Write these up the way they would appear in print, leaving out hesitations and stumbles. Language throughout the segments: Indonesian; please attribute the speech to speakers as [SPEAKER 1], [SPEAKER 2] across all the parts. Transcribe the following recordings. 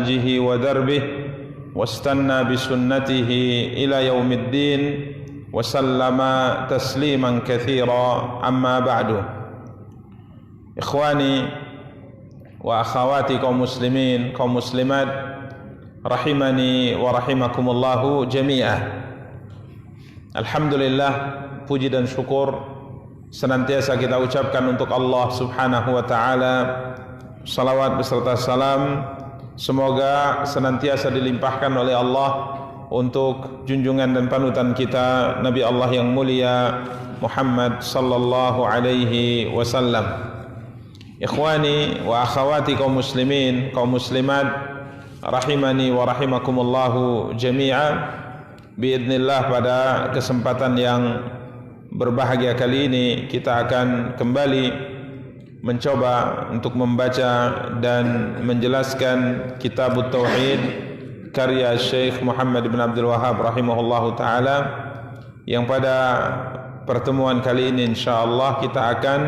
[SPEAKER 1] نهجه ودربه واستنى بسنته إلى يوم الدين وسلم تسليما كثيرا. أما بعد. إخواني وأخواتي kaum muslimin, kaum muslimat, rahimani wa rahimakumullahu jami'ah. Alhamdulillah, puji dan syukur senantiasa kita ucapkan untuk Allah Subhanahu wa taala. Salawat beserta salam semoga senantiasa dilimpahkan oleh Allah untuk junjungan dan panutan kita Nabi Allah yang mulia Muhammad sallallahu alaihi wasallam. Ikhwani wa akhawati kaum muslimin, kaum muslimat, rahimani wa rahimakumullahu jami'a. Biidznillah, pada kesempatan yang berbahagia kali ini kita akan kembali mencoba untuk membaca dan menjelaskan Kitab Tauhid karya Syekh Muhammad bin Abdul Wahhab rahimahullahu taala, yang pada pertemuan kali ini insyaallah kita akan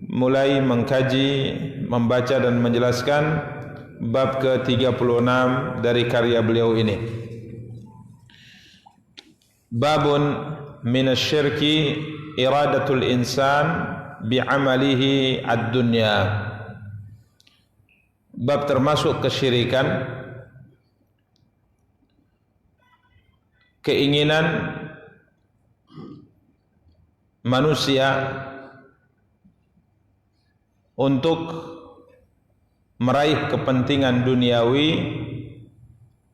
[SPEAKER 1] mulai mengkaji, membaca dan menjelaskan bab ke-36 dari karya beliau ini. Babun minasyirki iradatul insan bi'amalihi ad-dunya. Bab termasuk kesyirikan, keinginan manusia untuk meraih kepentingan duniawi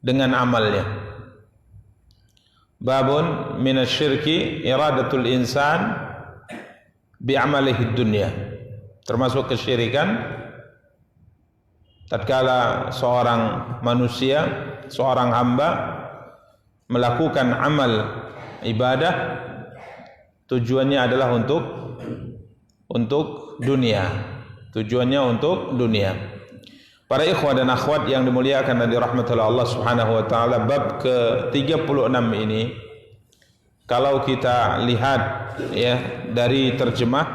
[SPEAKER 1] dengan amalnya. Babun minasyirki iradatul insan bi'amalihi dunya. Termasuk kesyirikan tatkala seorang manusia, seorang hamba melakukan amal ibadah tujuannya adalah untuk dunia. Tujuannya untuk dunia. Para ikhwah dan akhwat yang dimuliakan dan dirahmati Allah Subhanahu wa taala, bab ke-36 ini kalau kita lihat ya dari terjemah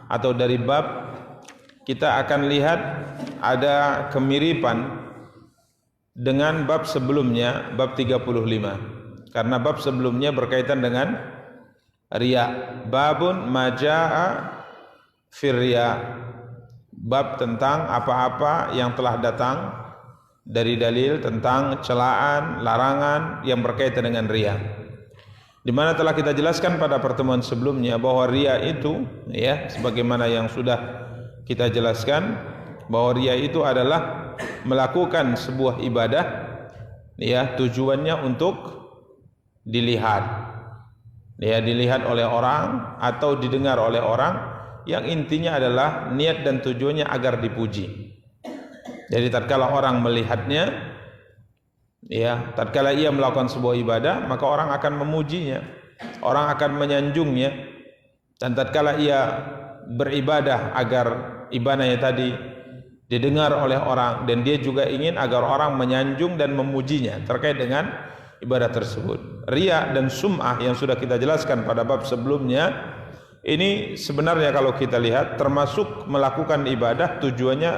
[SPEAKER 1] atau dari bab, kita akan lihat ada kemiripan dengan bab sebelumnya, bab 35. Karena bab sebelumnya berkaitan dengan riya. Babun majaa fir riya. Bab tentang apa-apa yang telah datang dari dalil tentang celaan, larangan yang berkaitan dengan riya. Di mana telah kita jelaskan pada pertemuan sebelumnya bahwa riya itu ya sebagaimana yang sudah kita jelaskan bahwa riya itu adalah melakukan sebuah ibadah ya tujuannya untuk dilihat. Ya, dilihat oleh orang atau didengar oleh orang, yang intinya adalah niat dan tujuannya agar dipuji. Jadi tatkala orang melihatnya, ya, tatkala ia melakukan sebuah ibadah, maka orang akan memujinya, orang akan menyanjungnya. Dan tatkala ia beribadah agar ibadahnya tadi didengar oleh orang, dan dia juga ingin agar orang menyanjung dan memujinya terkait dengan ibadah tersebut. Riya dan sum'ah yang sudah kita jelaskan pada bab sebelumnya, ini sebenarnya kalau kita lihat termasuk melakukan ibadah tujuannya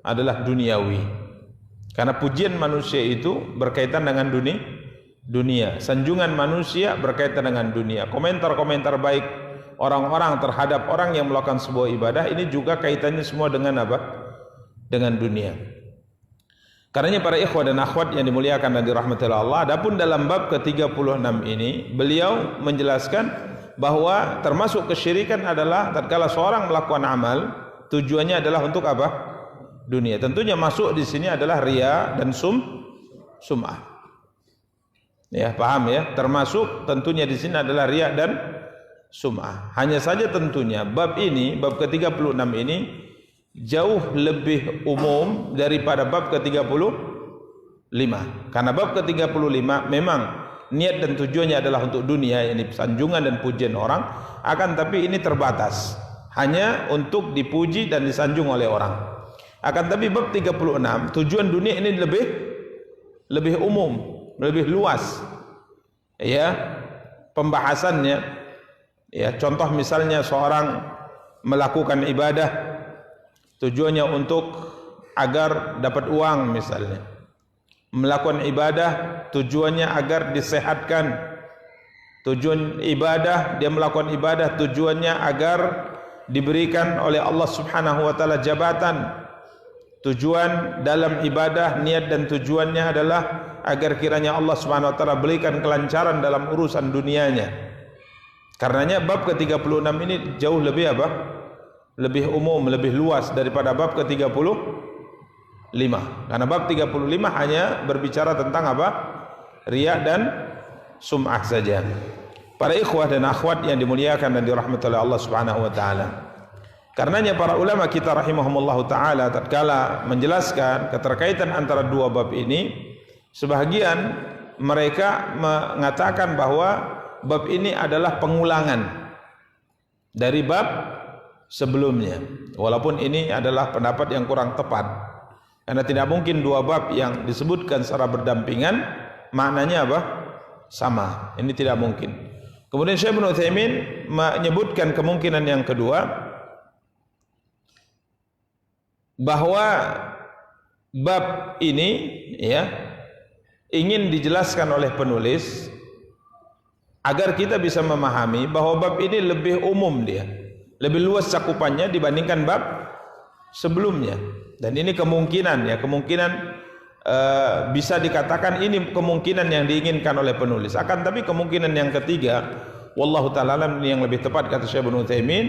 [SPEAKER 1] adalah duniawi. Karena pujian manusia itu berkaitan dengan dunia. Sanjungan manusia berkaitan dengan dunia. Komentar-komentar baik orang-orang terhadap orang yang melakukan sebuah ibadah, ini juga kaitannya semua dengan apa? Dengan dunia. Karenanya para ikhwah dan akhwat yang dimuliakan dan dirahmati Allah, adapun dalam bab ke-36 ini beliau menjelaskan bahwa termasuk kesyirikan adalah tatkala seorang melakukan amal tujuannya adalah untuk apa? Dunia. Tentunya masuk di sini adalah riya dan sum'ah. Ya, paham ya? Termasuk tentunya di sini adalah riya dan sum'ah. Hanya saja tentunya bab ini, bab ke-36 ini jauh lebih umum daripada bab ke-35. Karena bab ke-35 memang niat dan tujuannya adalah untuk dunia, ini sanjungan dan pujian orang, akan tapi ini terbatas hanya untuk dipuji dan disanjung oleh orang. Akan tapi bab 36 tujuan dunia ini lebih umum, lebih luas ya pembahasannya. Ya, contoh misalnya seorang melakukan ibadah tujuannya untuk agar dapat uang misalnya, melakukan ibadah tujuannya agar disehatkan. Tujuan ibadah, dia melakukan ibadah tujuannya agar diberikan oleh Allah Subhanahu wa taala jabatan. Tujuan dalam ibadah, niat dan tujuannya adalah agar kiranya Allah Subhanahu wa taala berikan kelancaran dalam urusan dunianya. Karenanya bab ke-36 ini jauh lebih apa? Lebih umum, lebih luas daripada bab ke-35. Karena bab 35 hanya berbicara tentang apa? Riya dan sum'ah saja. Para ikhwah dan akhwat yang dimuliakan dan dirahmati oleh Allah Subhanahu wa taala. Karenanya para ulama kita rahimahumullah taala tatkala menjelaskan keterkaitan antara dua bab ini, sebahagian mereka mengatakan bahwa bab ini adalah pengulangan dari bab sebelumnya. Walaupun ini adalah pendapat yang kurang tepat. Karena tidak mungkin dua bab yang disebutkan secara berdampingan maknanya apa? Sama. Ini tidak mungkin. Kemudian Syekh Ibnu Utsaimin menyebutkan kemungkinan yang kedua, bahwa bab ini ya ingin dijelaskan oleh penulis agar kita bisa memahami bahwa bab ini lebih umum, dia lebih luas cakupannya dibandingkan bab sebelumnya. Dan ini kemungkinan ya, bisa dikatakan ini kemungkinan yang diinginkan oleh penulis. Akan tapi kemungkinan yang ketiga, wallahu ta'ala alam, yang lebih tepat kata Syekh Ibnu Utsaimin,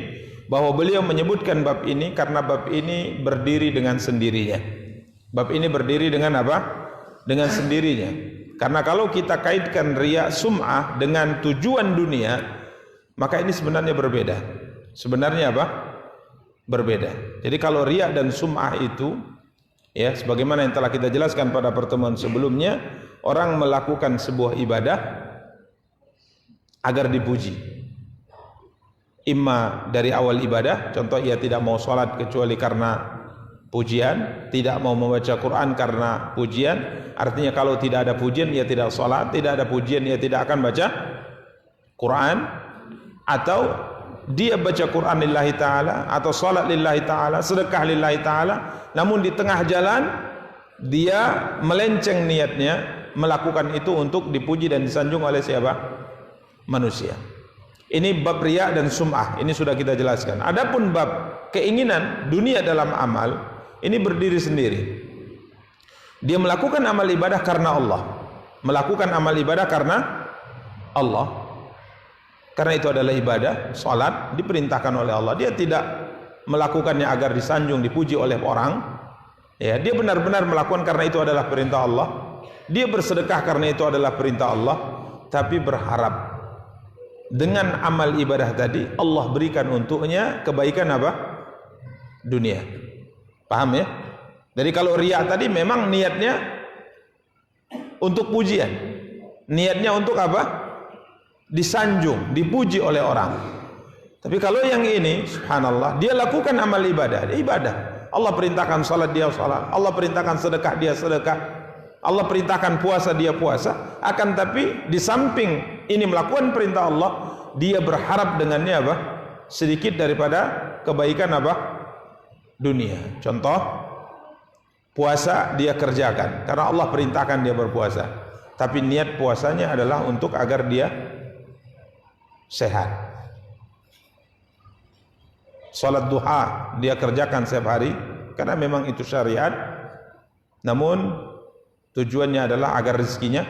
[SPEAKER 1] bahwa beliau menyebutkan bab ini karena bab ini berdiri dengan sendirinya. Bab ini berdiri dengan apa? Dengan sendirinya. Karena kalau kita kaitkan riya sum'ah dengan tujuan dunia, maka ini sebenarnya berbeda. Sebenarnya apa? Berbeda. Jadi kalau riya dan sum'ah itu, ya, sebagaimana yang telah kita jelaskan pada pertemuan sebelumnya, orang melakukan sebuah ibadah agar dipuji. Imma dari awal ibadah, contoh ia tidak mau sholat kecuali karena pujian, tidak mau membaca Quran karena pujian, artinya kalau tidak ada pujian ia tidak sholat, tidak ada pujian ia tidak akan baca Quran, atau dia baca Quran lillahi ta'ala, atau sholat lillahi ta'ala, sedekah lillahi ta'ala, namun di tengah jalan dia melenceng niatnya melakukan itu untuk dipuji dan disanjung oleh siapa? Manusia. Ini bab riya dan sum'ah, ini sudah kita jelaskan. Adapun bab keinginan dunia dalam amal, ini berdiri sendiri. Dia melakukan amal ibadah karena Allah, melakukan amal ibadah karena Allah. Karena itu adalah ibadah, salat diperintahkan oleh Allah. Dia tidak melakukannya agar disanjung, dipuji oleh orang. Ya, dia benar-benar melakukan karena itu adalah perintah Allah. Dia bersedekah karena itu adalah perintah Allah, tapi berharap dengan amal ibadah tadi Allah berikan untuknya kebaikan apa? Dunia. Paham ya? Jadi kalau riya tadi memang niatnya untuk pujian. Niatnya untuk apa? Disanjung, dipuji oleh orang. Tapi kalau yang ini, subhanallah, dia lakukan amal ibadah, dia ibadah. Allah perintahkan salat, dia salat. Allah perintahkan sedekah, dia sedekah. Allah perintahkan puasa, dia puasa. Akan tapi di samping ini melakukan perintah Allah, dia berharap dengannya apa? Sedikit daripada kebaikan apa? Dunia. Contoh, puasa dia kerjakan karena Allah perintahkan dia berpuasa. Tapi niat puasanya adalah untuk agar dia sehat. Salat duha dia kerjakan setiap hari karena memang itu syariat, namun tujuannya adalah agar rezekinya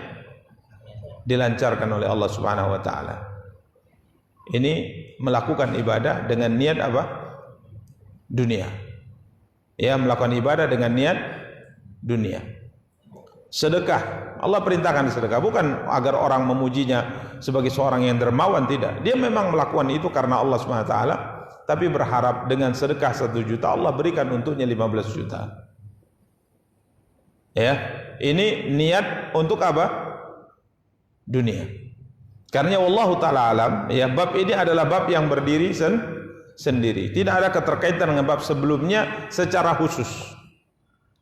[SPEAKER 1] dilancarkan oleh Allah Subhanahu wa taala. Ini melakukan ibadah dengan niat apa? Dunia. Ya, melakukan ibadah dengan niat dunia. Sedekah, Allah perintahkan sedekah bukan agar orang memujinya sebagai seorang yang dermawan, tidak. Dia memang melakukan itu karena Allah SWT, tapi berharap dengan sedekah 1 juta Allah berikan untuknya 15 juta. Ya, ini niat untuk apa? Dunia. Karena wallahu taala alam, ya, bab ini adalah bab yang berdiri sendiri. Tidak ada keterkaitan dengan bab sebelumnya secara khusus.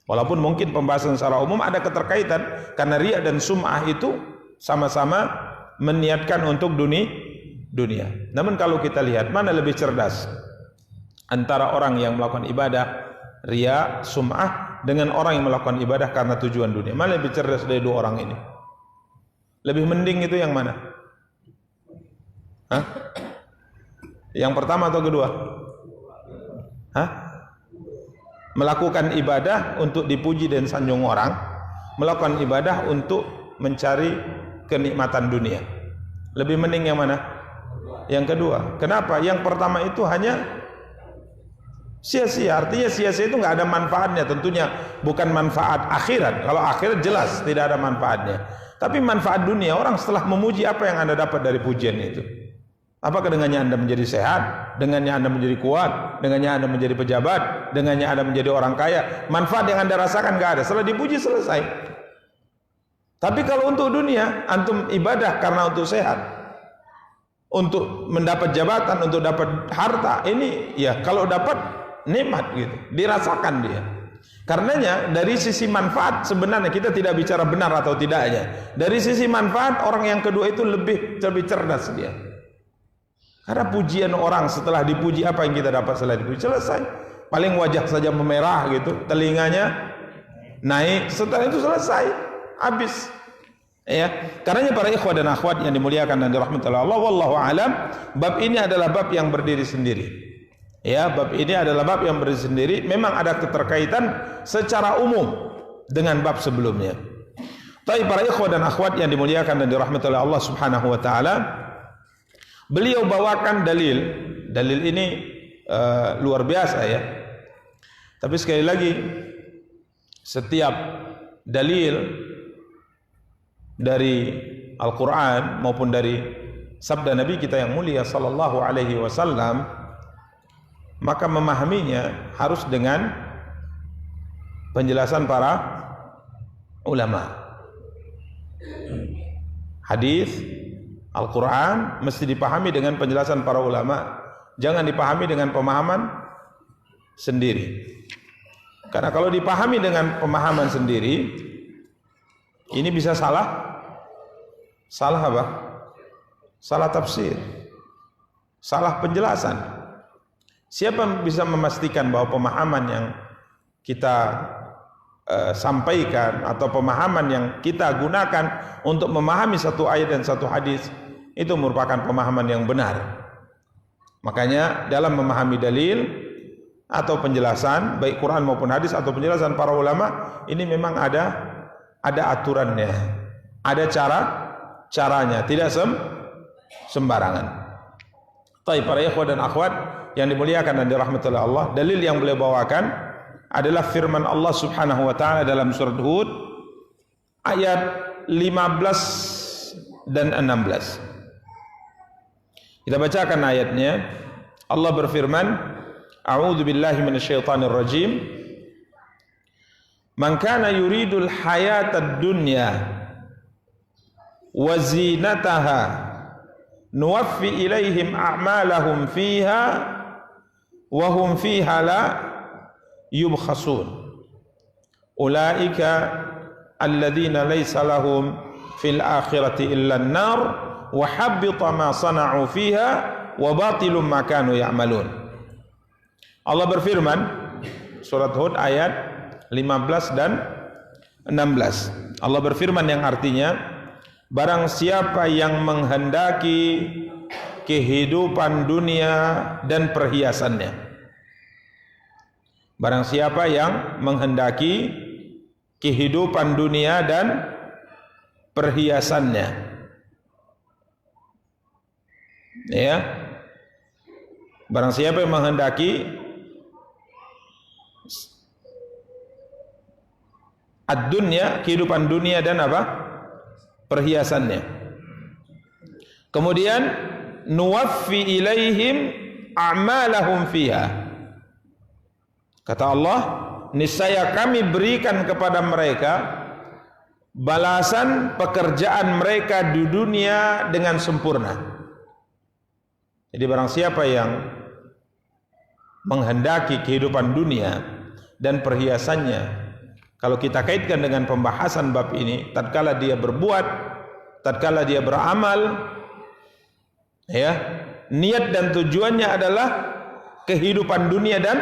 [SPEAKER 1] Walaupun mungkin pembahasan secara umum ada keterkaitan karena riya dan sum'ah itu sama-sama meniatkan untuk dunia. Namun kalau kita lihat mana lebih cerdas antara orang yang melakukan ibadah riya, sum'ah dengan orang yang melakukan ibadah karena tujuan dunia. Mana lebih cerdas dari dua orang ini? Lebih mending itu yang mana? Hah? Yang pertama atau kedua? Hah? Melakukan ibadah untuk dipuji dan sanjung orang, melakukan ibadah untuk mencari kenikmatan dunia. Lebih mending yang mana? Yang kedua. Kenapa? Yang pertama itu hanya sia-sia. Artinya sia-sia itu nggak ada manfaatnya. Tentunya bukan manfaat akhirat. Kalau akhirat jelas tidak ada manfaatnya. Tapi manfaat dunia, orang setelah memuji, apa yang Anda dapat dari pujian itu? Apakah dengannya Anda menjadi sehat? Dengannya Anda menjadi kuat? Dengannya Anda menjadi pejabat? Dengannya Anda menjadi orang kaya? Manfaat yang Anda rasakan nggak ada. Setelah dipuji selesai. Tapi kalau untuk dunia, antum ibadah karena untuk sehat, untuk mendapat jabatan, untuk dapat harta, ini ya kalau dapat nikmat gitu, dirasakan dia. Karenanya dari sisi manfaat sebenarnya kita tidak bicara benar atau tidaknya. Dari sisi manfaat orang yang kedua itu lebih cerdas dia. Karena pujian orang setelah dipuji, apa yang kita dapat setelah dipuji? Selesai. Paling wajah saja memerah gitu, telinganya naik, setelah itu selesai, habis. Ya, karenanya para ikhwah dan akhwat yang dimuliakan dan dirahmati Allah, wallahu alam, bab ini adalah bab yang berdiri sendiri. Ya, bab ini adalah bab yang berdiri sendiri. Memang ada keterkaitan secara umum dengan bab sebelumnya. Tapi para ikhwah dan akhwat yang dimuliakan dan dirahmati oleh Allah Subhanahu wa taala, beliau bawakan dalil. Dalil ini luar biasa ya. Tapi sekali lagi, setiap dalil dari Al-Quran maupun dari sabda Nabi kita yang mulia sallallahu alaihi wasallam, maka memahaminya harus dengan penjelasan para ulama. Hadis Al-Quran mesti dipahami dengan penjelasan para ulama, jangan dipahami dengan pemahaman sendiri. Karena kalau dipahami dengan pemahaman sendiri, ini bisa salah apa? Salah tafsir, salah penjelasan. Siapa bisa memastikan bahwa pemahaman yang kita sampaikan atau pemahaman yang kita gunakan untuk memahami satu ayat dan satu hadis itu merupakan pemahaman yang benar? Makanya dalam memahami dalil atau penjelasan baik Quran maupun hadis atau penjelasan para ulama, ini memang ada aturannya, ada caranya, tidak sembarangan. Baik para ikhwah dan akhwat yang dimuliakan dan dirahmati oleh Allah, dalil yang beliau bawakan adalah firman Allah Subhanahu wa taala dalam surat Hud ayat 15 dan 16. Kita bacakan ayatnya. Allah berfirman, A'udzu billahi minasyaitonir rajim. Man kana yuridul hayatad dunya wa zinataha nuwaffi ilaihim a'malahum fiha wa hum fiha la yubkhasun. Ulaika alladhina laysa lahum fil akhirati illa an-nar wa habbita ma sana'u fiha wa batilum ma kanu ya'malun. Allah berfirman, surat Hud ayat 15 dan 16. Allah berfirman yang artinya, barang siapa yang menghendaki kehidupan dunia dan perhiasannya. Barang siapa yang menghendaki kehidupan dunia dan perhiasannya. Ya. Barang siapa yang menghendaki ad-dunya, kehidupan dunia dan apa? Perhiasannya. Kemudian nuwaffi ilaihim a'malahum fiha. Kata Allah, niscaya kami berikan kepada mereka balasan pekerjaan mereka di dunia dengan sempurna. Jadi barang siapa yang menghendaki kehidupan dunia dan perhiasannya, kalau kita kaitkan dengan pembahasan bab ini, tatkala dia berbuat, tatkala dia beramal, ya, niat dan tujuannya adalah kehidupan dunia dan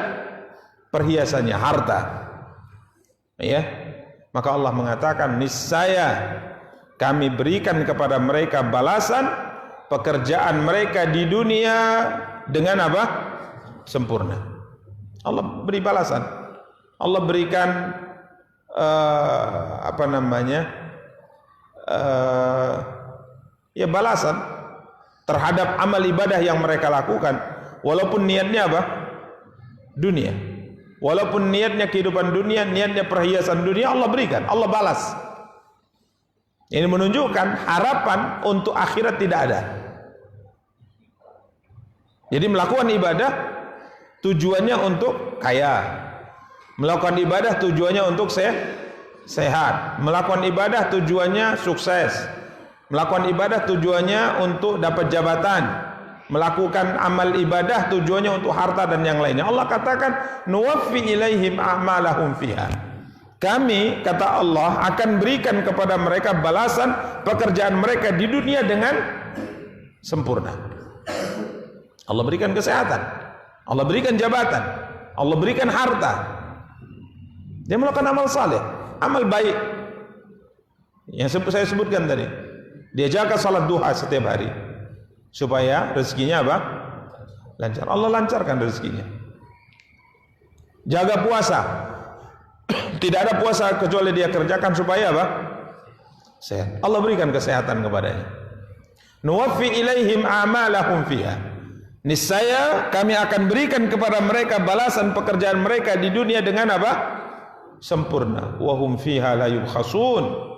[SPEAKER 1] perhiasannya, harta. Ya, maka Allah mengatakan, niscaya kami berikan kepada mereka balasan pekerjaan mereka di dunia dengan apa? Sempurna. Allah beri balasan. Allah berikan balasan terhadap amal ibadah yang mereka lakukan, walaupun niatnya apa? Dunia. Walaupun niatnya kehidupan dunia, niatnya perhiasan dunia, Allah berikan, Allah balas. Ini menunjukkan harapan untuk akhirat tidak ada. Jadi melakukan ibadah tujuannya untuk kaya, melakukan ibadah tujuannya untuk sehat, melakukan ibadah tujuannya sukses, melakukan ibadah tujuannya untuk dapat jabatan, melakukan amal ibadah tujuannya untuk harta dan yang lainnya. Allah katakan, nuwaffi ilaihim a'malahum fiha. Kami, kata Allah, akan berikan kepada mereka balasan pekerjaan mereka di dunia dengan sempurna. Allah berikan kesehatan, Allah berikan jabatan, Allah berikan harta. Dia melakukan amal saleh, amal baik yang saya sebutkan tadi. Dia jaga salat duha setiap hari supaya rezekinya apa? Lancar. Allah lancarkan rezekinya. Jaga puasa. Tidak ada puasa kecuali dia kerjakan supaya apa? Sehat. Allah berikan kesehatan kepadanya. Nuwaffi ilaihim a'malahum fiha. Niscaya kami akan berikan kepada mereka balasan pekerjaan mereka di dunia dengan apa? Sempurna. Wa hum fiha la yubkhasun.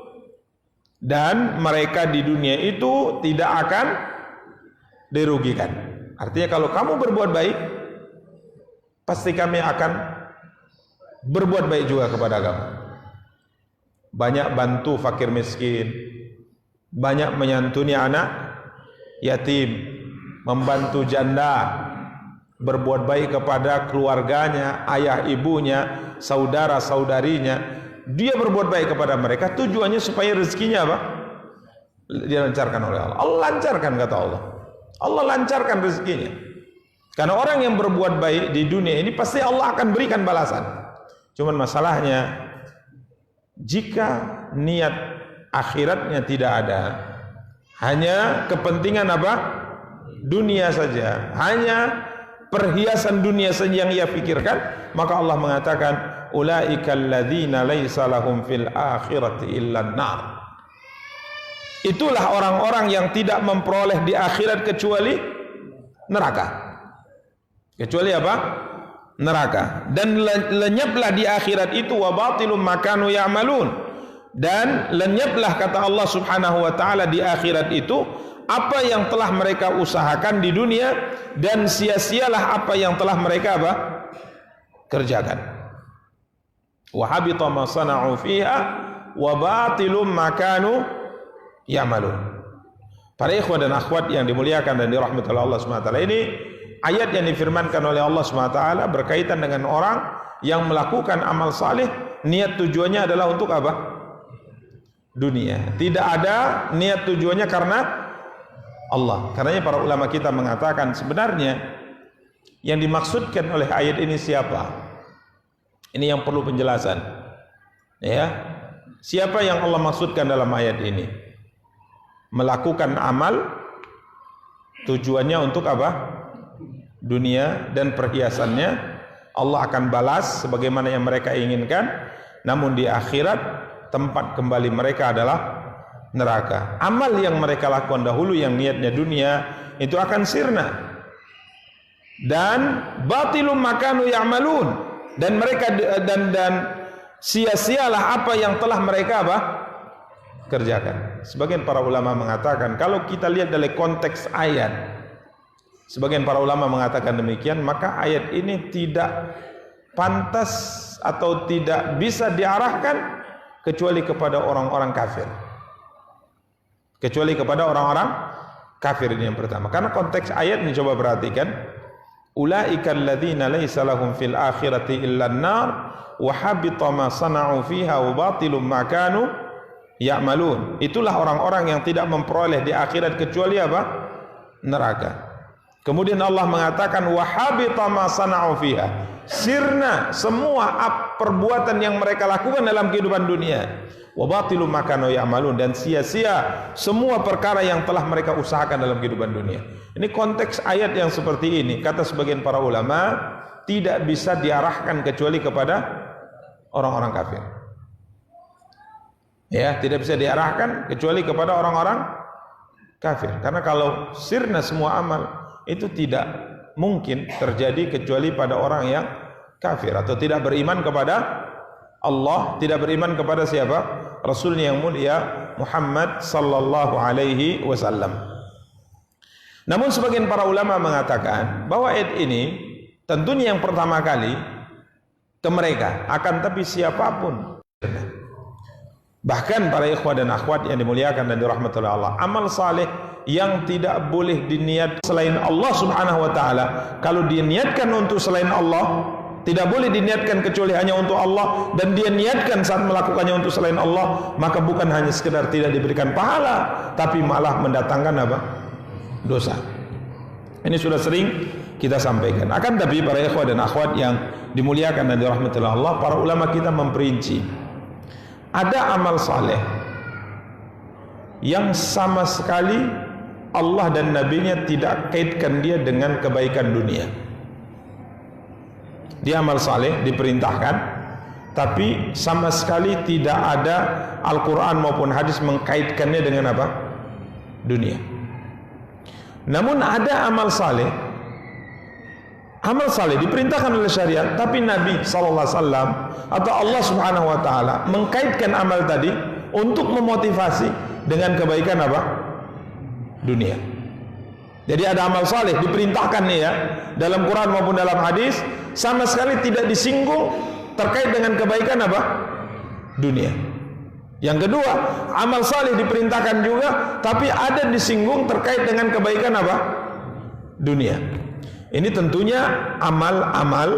[SPEAKER 1] Dan mereka di dunia itu tidak akan dirugikan. Artinya kalau kamu berbuat baik, pasti kami akan berbuat baik juga kepada kamu. Banyak bantu fakir miskin, banyak menyantuni anak yatim, membantu janda, berbuat baik kepada keluarganya, ayah ibunya, saudara saudarinya. Dia berbuat baik kepada mereka, tujuannya supaya rezekinya apa? Dilancarkan oleh Allah. Allah lancarkan, kata Allah. Allah lancarkan rezekinya. Karena orang yang berbuat baik di dunia ini pasti Allah akan berikan balasan. Cuman masalahnya, jika niat akhiratnya tidak ada, hanya kepentingan apa? Dunia saja, hanya perhiasan dunia saja yang ia pikirkan, maka Allah mengatakan, ulaikal ladzina laisa lahum fil akhirati illan nar. Itulah orang-orang yang tidak memperoleh di akhirat kecuali neraka. Kecuali apa? Neraka. Dan lenyaplah di akhirat itu wa batilum makanu ya'malun. Dan lenyaplah, kata Allah Subhanahu wa taala, di akhirat itu apa yang telah mereka usahakan di dunia, dan sia-sialah apa yang telah mereka apa? Kerjakan. Wa habita ma sana'u fiha wa batilum makanu ya'malun. Para ikhwan dan akhwat yang dimuliakan dan dirahmati oleh Allah Subhanahu wa taala, ini ayat yang difirmankan oleh Allah SWT berkaitan dengan orang yang melakukan amal saleh, niat tujuannya adalah untuk apa? Dunia. Tidak ada niat tujuannya karena Allah. Karenanya para ulama kita mengatakan, sebenarnya yang dimaksudkan oleh ayat ini siapa? Ini yang perlu penjelasan. Ya, siapa yang Allah maksudkan dalam ayat ini? Melakukan amal tujuannya untuk apa? Dunia dan perhiasannya. Allah akan balas sebagaimana yang mereka inginkan, namun di akhirat tempat kembali mereka adalah neraka. Amal yang mereka lakukan dahulu yang niatnya dunia itu akan sirna, dan batilum makanu ya'malun, dan mereka dan sia-sialah apa yang telah mereka apa? Kerjakan. Sebagian para ulama mengatakan, kalau kita lihat dari konteks ayat, sebagian para ulama mengatakan demikian, maka ayat ini tidak pantas atau tidak bisa diarahkan kecuali kepada orang-orang kafir. Kecuali kepada orang-orang kafir, ini yang pertama. Karena konteks ayat ini, coba perhatikan, ulaikal ladzina laisa lahum fil akhirati illan nar wa habita ma sana'u fiha wa batilum ma kanu ya'malun. Itulah orang-orang yang tidak memperoleh di akhirat kecuali apa? Neraka. Kemudian Allah mengatakan wa habita ma sana'u fiha. Sirna semua perbuatan yang mereka lakukan dalam kehidupan dunia. Wa batilu ma kanu ya'malun, dan sia-sia semua perkara yang telah mereka usahakan dalam kehidupan dunia. Ini konteks ayat yang seperti ini, kata sebagian para ulama, tidak bisa diarahkan kecuali kepada orang-orang kafir. Ya, tidak bisa diarahkan kecuali kepada orang-orang kafir. Karena kalau sirna semua amal itu tidak mungkin terjadi kecuali pada orang yang kafir atau tidak beriman kepada Allah, tidak beriman kepada siapa? Rasulnya yang mulia Muhammad sallallahu alaihi wasallam. Namun sebagian para ulama mengatakan bahwa ayat ini tentunya yang pertama kali ke mereka, akan tapi siapapun. Bahkan para ikhwah dan akhwat yang dimuliakan dan dirahmati oleh Allah, amal saleh yang tidak boleh diniat selain Allah subhanahu wa ta'ala. Kalau diniatkan untuk selain Allah, tidak boleh diniatkan kecuali hanya untuk Allah, dan dia niatkan saat melakukannya untuk selain Allah, maka bukan hanya sekedar tidak diberikan pahala, tapi malah mendatangkan apa? Dosa. Ini sudah sering kita sampaikan. Akan tapi para ikhwah dan akhwat yang dimuliakan dan dirahmati oleh Allah, para ulama kita memperinci, ada amal saleh yang sama sekali Allah dan Nabi-Nya tidak kaitkan dia dengan kebaikan dunia. Dia amal saleh diperintahkan, tapi sama sekali tidak ada Al-Quran maupun hadis mengkaitkannya dengan apa? Dunia. Namun ada amal saleh diperintahkan oleh syariat, tapi Nabi SAW atau Allah Subhanahu Wa Taala mengkaitkan amal tadi untuk memotivasi dengan kebaikan apa? Dunia. Jadi ada amal saleh diperintahkan nih ya, dalam Quran maupun dalam hadis, sama sekali tidak disinggung terkait dengan kebaikan apa? Dunia. Yang kedua, amal saleh diperintahkan juga, tapi ada disinggung terkait dengan kebaikan apa? Dunia. Ini tentunya amal-amal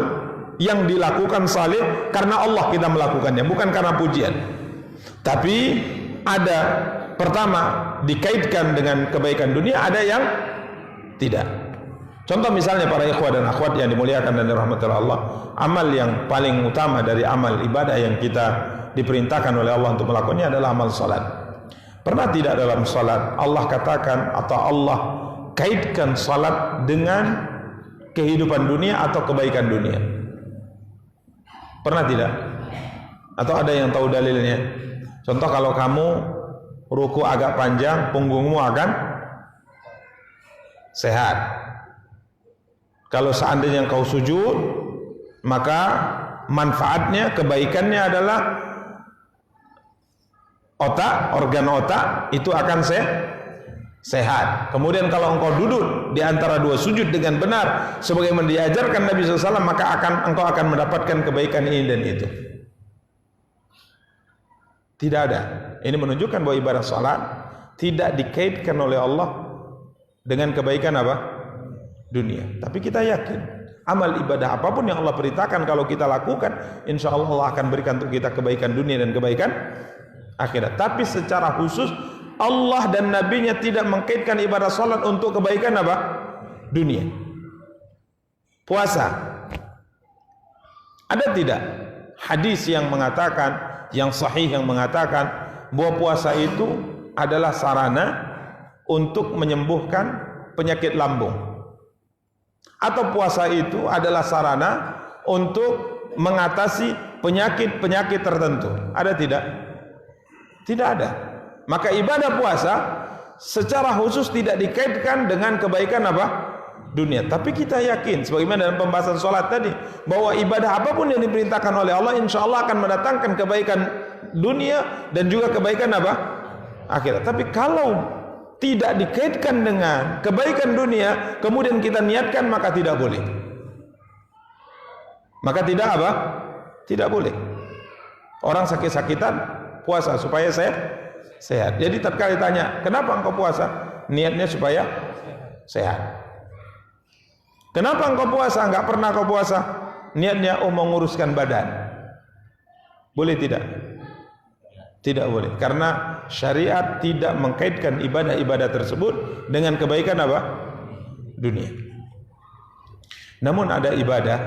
[SPEAKER 1] yang dilakukan saleh karena Allah kita melakukannya, bukan karena pujian. Tapi ada pertama dikaitkan dengan kebaikan dunia, ada yang tidak. Contoh misalnya para ikhwah dan akhwat yang dimuliakan dan dirahmati Allah, amal yang paling utama dari amal ibadah yang kita diperintahkan oleh Allah untuk melakukannya adalah amal salat. Pernah tidak dalam salat Allah katakan atau Allah kaitkan salat dengan kehidupan dunia atau kebaikan dunia? Pernah tidak? Atau ada yang tahu dalilnya? Contoh, kalau kamu ruku agak panjang, punggungmu akan sehat. Kalau seandainya kau sujud, maka manfaatnya, kebaikannya adalah otak, organ otak itu akan sehat. Kemudian kalau engkau duduk di antara dua sujud dengan benar sebagaimana diajarkan Nabi SAW, maka engkau akan mendapatkan kebaikan ini dan itu. Tidak ada. Ini menunjukkan bahwa ibadah salat tidak dikaitkan oleh Allah dengan kebaikan apa? Dunia. Tapi kita yakin amal ibadah apapun yang Allah perintahkan kalau kita lakukan, insya Allah Allah akan berikan untuk kita kebaikan dunia dan kebaikan akhirat. Tapi secara khusus Allah dan Nabi-Nya tidak mengkaitkan ibadah salat untuk kebaikan apa? Dunia. Puasa, ada tidak hadis yang mengatakan, yang sahih yang mengatakan bahwa puasa itu adalah sarana untuk menyembuhkan penyakit lambung, atau puasa itu adalah sarana untuk mengatasi penyakit-penyakit tertentu? Ada tidak? Tidak ada. Maka ibadah puasa secara khusus tidak dikaitkan dengan kebaikan apa? Dunia. Tapi kita yakin, sebagaimana dalam pembahasan sholat tadi, bahwa ibadah apapun yang diperintahkan oleh Allah, insya Allah akan mendatangkan kebaikan dunia dan juga kebaikan apa? Akhirat. Tapi kalau tidak dikaitkan dengan kebaikan dunia, kemudian kita niatkan, maka tidak boleh. Maka tidak apa? Tidak boleh. Orang sakit-sakitan puasa supaya sehat. Jadi tatkala ditanya, kenapa engkau puasa? Niatnya supaya sehat. Kenapa engkau puasa? Enggak pernah kau puasa. Niatnya menguruskan badan. Boleh tidak? Tidak boleh. Karena syariat tidak mengkaitkan ibadah-ibadah tersebut dengan kebaikan apa? Dunia. Namun ada ibadah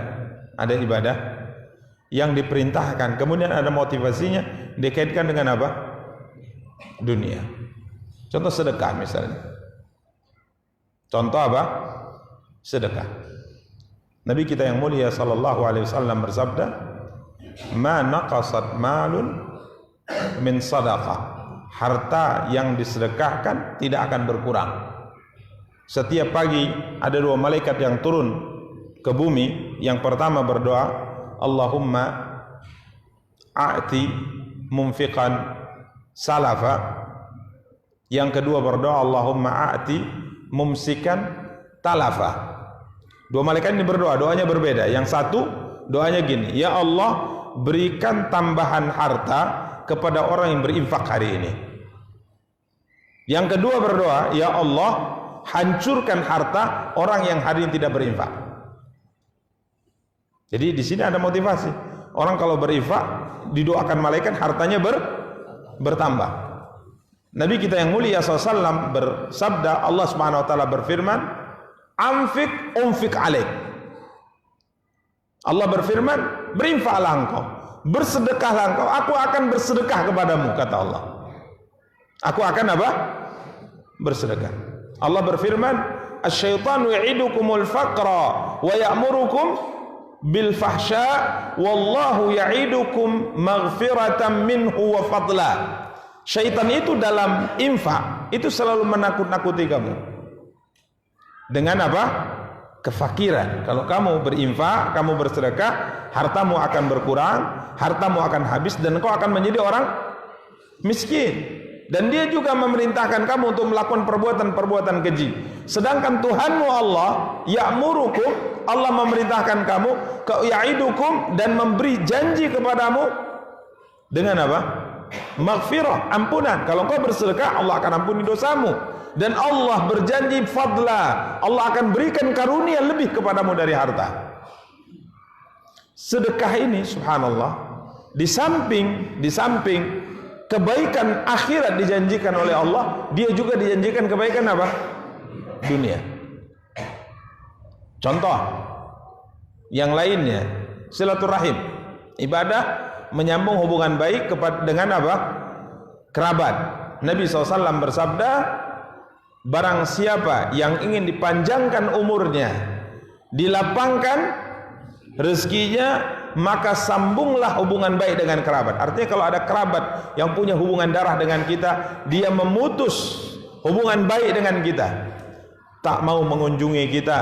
[SPEAKER 1] yang diperintahkan, kemudian ada motivasinya dikaitkan dengan apa? Dunia. Contoh sedekah misalnya. Contoh apa? Sedekah. Nabi kita yang mulia sallallahu alaihi wasallam bersabda, "Ma naqasat malun min sadaqah." Harta yang disedekahkan tidak akan berkurang. Setiap pagi ada 2 malaikat yang turun ke bumi. Yang pertama berdoa, Allahumma a'ti mumfiqan salafa. Yang kedua berdoa, Allahumma a'ti mumsikan talafa. 2 malaikat ini berdoa, doanya berbeda. Yang satu doanya gini, ya Allah, berikan tambahan harta kepada orang yang berinfak hari ini. Yang kedua berdoa, ya Allah, hancurkan harta orang yang hari ini tidak berinfak. Jadi di sini ada motivasi. Orang kalau berinfak didoakan malaikat hartanya bertambah. Nabi kita yang mulia SAW bersabda, Allah Subhanahu wa taala berfirman, "Anfik umfik alaik." Allah berfirman, berinfaklah engkau, bersedekahlah engkau, aku akan bersedekah kepadamu, kata Allah. Aku akan apa? Bersedekah. Allah berfirman, "Asy-syaitanu ya'idukumul faqra wa ya'murukum bil fahsya wallahu ya'idukum maghfiratan minhu wa fadla." Syaitan itu dalam infak itu selalu menakut-nakuti kamu. Dengan apa? Kefakiran. Kalau kamu berinfak, kamu bersedekah, hartamu akan berkurang, hartamu akan habis, dan kau akan menjadi orang miskin. Dan dia juga memerintahkan kamu untuk melakukan perbuatan-perbuatan keji. Sedangkan Tuhanmu Allah, ya'murukum, Allah memerintahkan kamu, ya'idukum, dan memberi janji kepadamu dengan apa? Maghfirah, ampunan. Kalau kau bersedekah, Allah akan ampuni dosamu. Dan Allah berjanji fadla, Allah akan berikan karunia lebih kepadamu dari harta. Sedekah ini subhanallah, di samping kebaikan akhirat dijanjikan oleh Allah, dia juga dijanjikan kebaikan apa? Dunia. Contoh yang lainnya, silaturahim, ibadah menyambung hubungan baik dengan apa? Kerabat. Nabi SAW bersabda, barang siapa yang ingin dipanjangkan umurnya, dilapangkan rezekinya, maka sambunglah hubungan baik dengan kerabat. Artinya kalau ada kerabat yang punya hubungan darah dengan kita, dia memutus hubungan baik dengan kita, tak mau mengunjungi kita,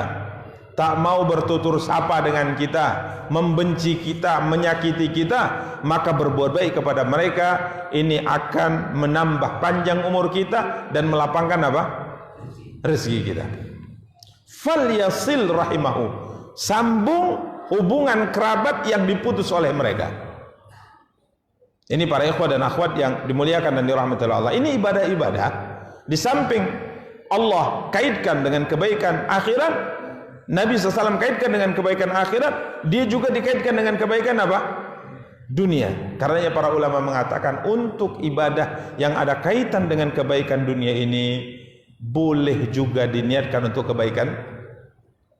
[SPEAKER 1] tak mau bertutur sapa dengan kita, membenci kita, menyakiti kita, maka berbuat baik kepada mereka. Ini akan menambah panjang umur kita dan melapangkan apa? Rezeki kita. Falyasil rahimahu, sambung hubungan kerabat yang diputus oleh mereka. Ini para ikhwah dan akhwat yang dimuliakan dan dirahmati Allah. Ini ibadah-ibadah di samping Allah kaitkan dengan kebaikan akhirat, Nabi SAW kaitkan dengan kebaikan akhirat, dia juga dikaitkan dengan kebaikan apa? Dunia. Karenanya para ulama mengatakan untuk ibadah yang ada kaitan dengan kebaikan dunia ini boleh juga diniatkan untuk kebaikan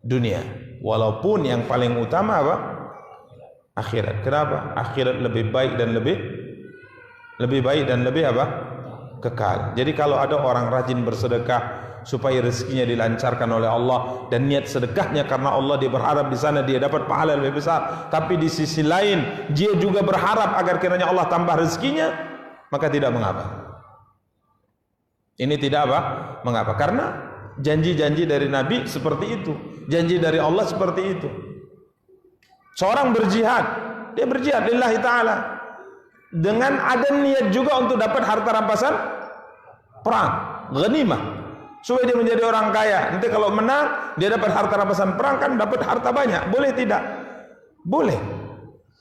[SPEAKER 1] dunia, walaupun yang paling utama apa? Akhirat. Kenapa? Akhirat lebih baik dan lebih baik dan lebih apa? Kekal. Jadi kalau ada orang rajin bersedekah supaya rezekinya dilancarkan oleh Allah, dan niat sedekahnya karena Allah, dia berharap di sana dia dapat pahala lebih besar, tapi di sisi lain dia juga berharap agar kiranya Allah tambah rezekinya, maka tidak mengapa. Ini tidak apa? Mengapa? Karena janji-janji dari Nabi seperti itu, janji dari Allah seperti itu. Seorang berjihad, dia berjihad lillahi ta'ala dengan ada niat juga untuk dapat harta rampasan perang, ghanimah, supaya dia menjadi orang kaya. Nanti kalau menang, dia dapat harta rampasan perang, kan dapat harta banyak. Boleh tidak? Boleh.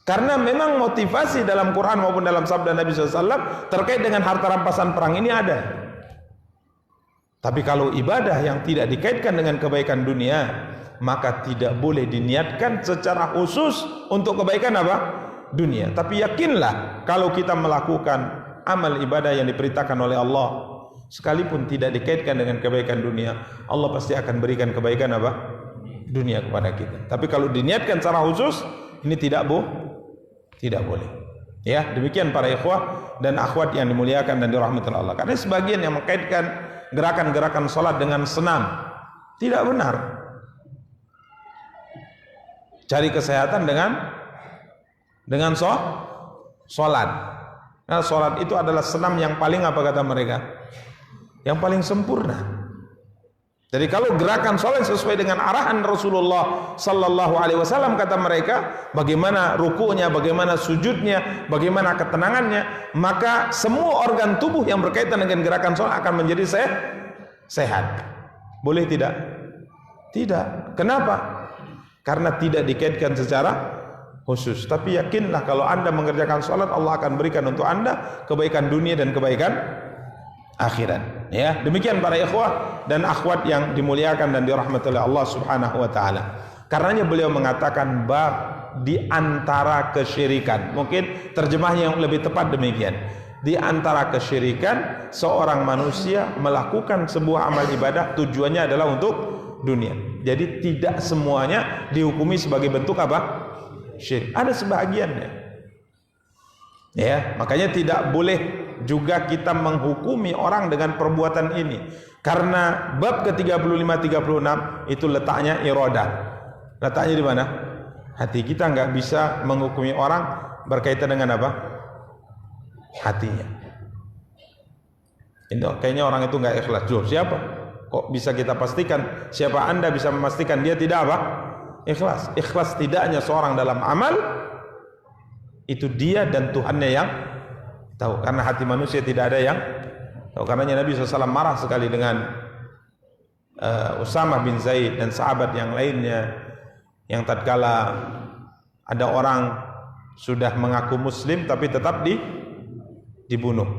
[SPEAKER 1] Karena memang motivasi dalam Quran maupun dalam sabda Nabi SAW terkait dengan harta rampasan perang ini ada. Tapi kalau ibadah yang tidak dikaitkan dengan kebaikan dunia, maka tidak boleh diniatkan secara khusus untuk kebaikan apa? Dunia. Tapi yakinlah kalau kita melakukan amal ibadah yang diperintahkan oleh Allah, sekalipun tidak dikaitkan dengan kebaikan dunia, Allah pasti akan berikan kebaikan apa? dunia kepada kita. Tapi kalau diniatkan secara khusus, ini tidak boleh. Ya, demikian para ikhwah dan akhwat yang dimuliakan dan dirahmati Allah. Karena sebagian yang mengkaitkan gerakan-gerakan salat dengan senam, tidak benar. Cari kesehatan dengan salat. Nah, salat itu adalah senam yang paling apa kata mereka? Yang paling sempurna. Jadi kalau gerakan salat sesuai dengan arahan Rasulullah sallallahu alaihi wasallam kata mereka, bagaimana ruku'nya, bagaimana sujudnya, bagaimana ketenangannya, maka semua organ tubuh yang berkaitan dengan gerakan salat akan menjadi sehat. Boleh tidak? Tidak. Kenapa? Karena tidak dikaitkan secara khusus. Tapi yakinlah kalau Anda mengerjakan salat, Allah akan berikan untuk Anda kebaikan dunia dan kebaikan akhirat. Ya, demikian para ikhwah dan akhwat yang dimuliakan dan dirahmati oleh Allah Subhanahu wa taala. Karenanya beliau mengatakan bab di antara kesyirikan. Mungkin terjemahnya yang lebih tepat demikian. Di antara kesyirikan seorang manusia melakukan sebuah amal ibadah tujuannya adalah untuk dunia. Jadi tidak semuanya dihukumi sebagai bentuk apa? Syirik. Ada sebahagiannya. Ya, makanya tidak boleh juga kita menghukumi orang dengan perbuatan ini. Karena bab ke-35-36 itu letaknya iradah. Letaknya di mana? Hati. Kita nggak bisa menghukumi orang berkaitan dengan apa? Hatinya. Itu kayaknya orang itu nggak ikhlas. Loh, siapa? Kok bisa kita pastikan? Siapa Anda bisa memastikan dia tidak apa? Ikhlas. Ikhlas tidaknya seorang dalam amal itu dia dan Tuhannya yang tahu. Karena hati manusia tidak ada yang tahu. Karenanya Nabi SAW marah sekali dengan Usamah bin Zaid dan sahabat yang lainnya yang tatkala ada orang sudah mengaku muslim tapi tetap dibunuh.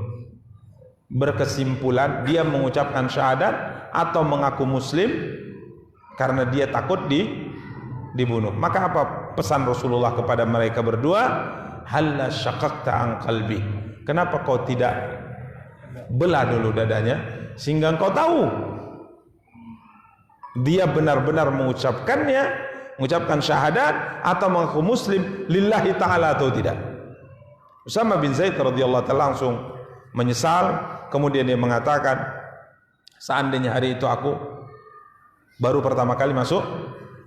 [SPEAKER 1] Berkesimpulan dia mengucapkan syahadat atau mengaku muslim karena dia takut dibunuh. Maka apa pesan Rasulullah kepada mereka berdua? Halla syaqaqta an qalbi. Kenapa kau tidak belah dulu dadanya sehingga engkau tahu dia benar-benar mengucapkan syahadat atau mengaku muslim lillahi ta'ala atau tidak. Usamah bin Zaid radhiyallahu ta'ala langsung menyesal, kemudian dia mengatakan, seandainya hari itu aku baru pertama kali masuk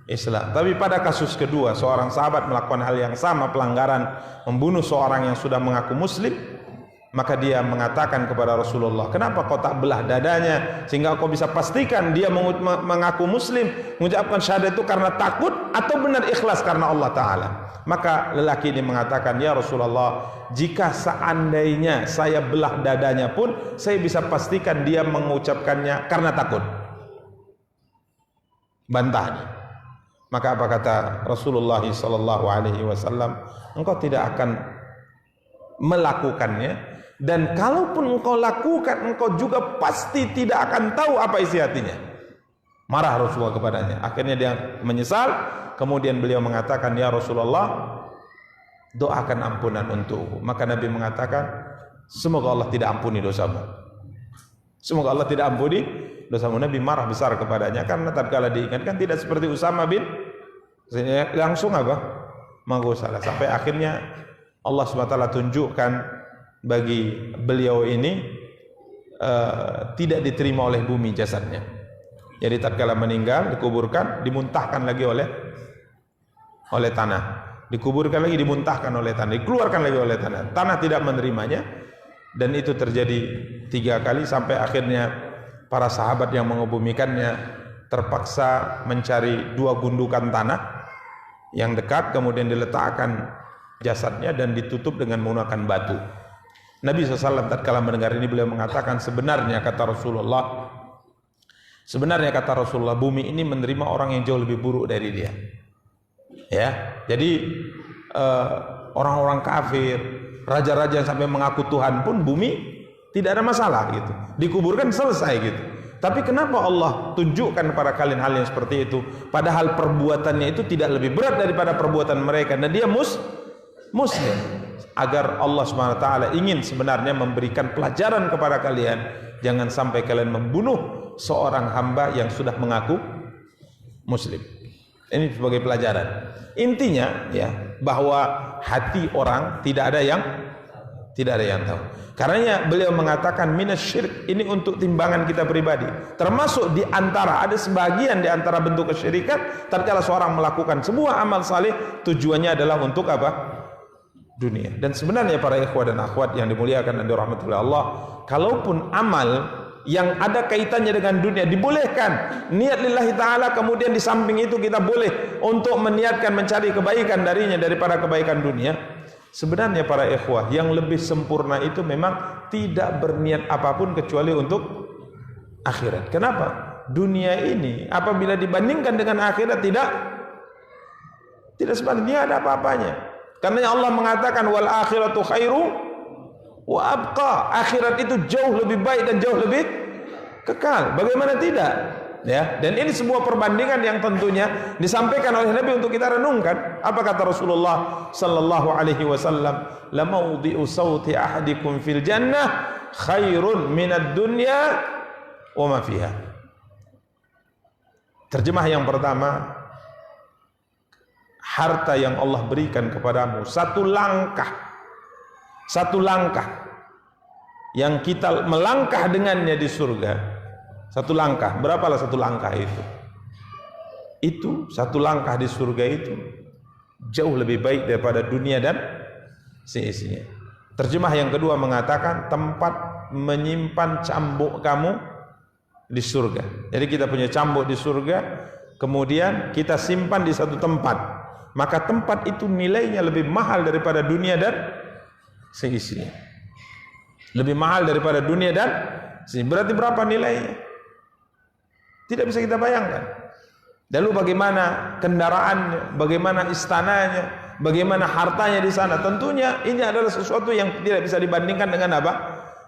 [SPEAKER 1] Islam. Tapi pada kasus kedua seorang sahabat melakukan hal yang sama, pelanggaran, membunuh seorang yang sudah mengaku muslim, maka dia mengatakan kepada Rasulullah, kenapa kau tak belah dadanya sehingga kau bisa pastikan dia mengaku muslim, mengucapkan syahadat itu karena takut atau benar ikhlas karena Allah Ta'ala. Maka lelaki ini mengatakan, ya Rasulullah, jika seandainya saya belah dadanya pun saya bisa pastikan dia mengucapkannya karena takut. Bantahnya. Maka apa kata Rasulullah SAW? Engkau tidak akan melakukannya, dan kalaupun engkau lakukan, engkau juga pasti tidak akan tahu apa isi hatinya. Marah Rasulullah kepadanya. Akhirnya dia menyesal. Kemudian beliau mengatakan, ya Rasulullah, doakan ampunan untukku. Maka Nabi mengatakan, semoga Allah tidak ampuni dosamu. Semoga Allah tidak ampuni dosamu. Nabi marah besar kepadanya karena tatkala diingatkan tidak seperti Usamah bin langsung apa? Mengaku salah. Sampai akhirnya Allah SWT tunjukkan bagi beliau ini tidak diterima oleh bumi jasadnya. Jadi tatkala meninggal dikuburkan, dimuntahkan lagi oleh tanah. Dikuburkan lagi, dimuntahkan oleh tanah, dikeluarkan lagi oleh tanah. Tanah tidak menerimanya, dan itu terjadi 3 kali sampai akhirnya para sahabat yang mengebumikannya terpaksa mencari 2 gundukan tanah yang dekat, kemudian diletakkan jasadnya dan ditutup dengan menggunakan batu. Nabi SAW tatkala mendengar ini beliau mengatakan, sebenarnya kata Rasulullah, bumi ini menerima orang yang jauh lebih buruk dari dia. Ya, jadi orang-orang kafir, raja-raja yang sampai mengaku Tuhan pun bumi tidak ada masalah gitu. Dikuburkan selesai gitu. Tapi kenapa Allah tunjukkan kepada kalian hal yang seperti itu? Padahal perbuatannya itu tidak lebih berat daripada perbuatan mereka, dan dia muslim. Agar Allah SWT ingin sebenarnya memberikan pelajaran kepada kalian, jangan sampai kalian membunuh seorang hamba yang sudah mengaku muslim. Ini sebagai pelajaran. Intinya ya, bahwa hati orang tidak ada yang tahu. Karenanya beliau mengatakan minasyirik, ini untuk timbangan kita pribadi. Termasuk di antara, ada sebagian di antara bentuk kesyirikan tatkala seorang melakukan sebuah amal saleh tujuannya adalah untuk apa? Dunia. Dan sebenarnya para ikhwah dan akhwat yang dimuliakan dan dirahmati oleh Allah, kalaupun amal yang ada kaitannya dengan dunia dibolehkan, niat lillahi ta'ala, kemudian di samping itu kita boleh untuk meniatkan mencari kebaikan darinya daripada kebaikan dunia. Sebenarnya para ikhwah, yang lebih sempurna itu memang tidak berniat apapun kecuali untuk akhirat. Kenapa? Dunia ini apabila dibandingkan dengan akhirat tidak sebenarnya ada apa-apanya. Karena Allah mengatakan wal akhiratu khairu wa abqa, akhirat itu jauh lebih baik dan jauh lebih kekal. Bagaimana tidak? Ya, dan ini sebuah perbandingan yang tentunya disampaikan oleh Nabi untuk kita renungkan. Apa kata Rasulullah sallallahu alaihi wasallam? La mawdi'u sauti ahadikum fil jannah khairun minad dunya wa ma fiha. Terjemah yang pertama, harta yang Allah berikan kepadamu, satu langkah yang kita melangkah dengannya di surga, satu langkah, berapalah satu langkah itu satu langkah di surga itu jauh lebih baik daripada dunia dan seisinya. Terjemah yang kedua mengatakan tempat menyimpan cambuk kamu di surga. Jadi kita punya cambuk di surga, kemudian kita simpan di satu tempat, maka tempat itu nilainya lebih mahal daripada dunia dan seisinya. Lebih mahal daripada dunia dan seisinya. Berarti berapa nilainya? Tidak bisa kita bayangkan. Lalu bagaimana kendaraannya, bagaimana istananya, bagaimana hartanya di sana? Tentunya ini adalah sesuatu yang tidak bisa dibandingkan dengan apa?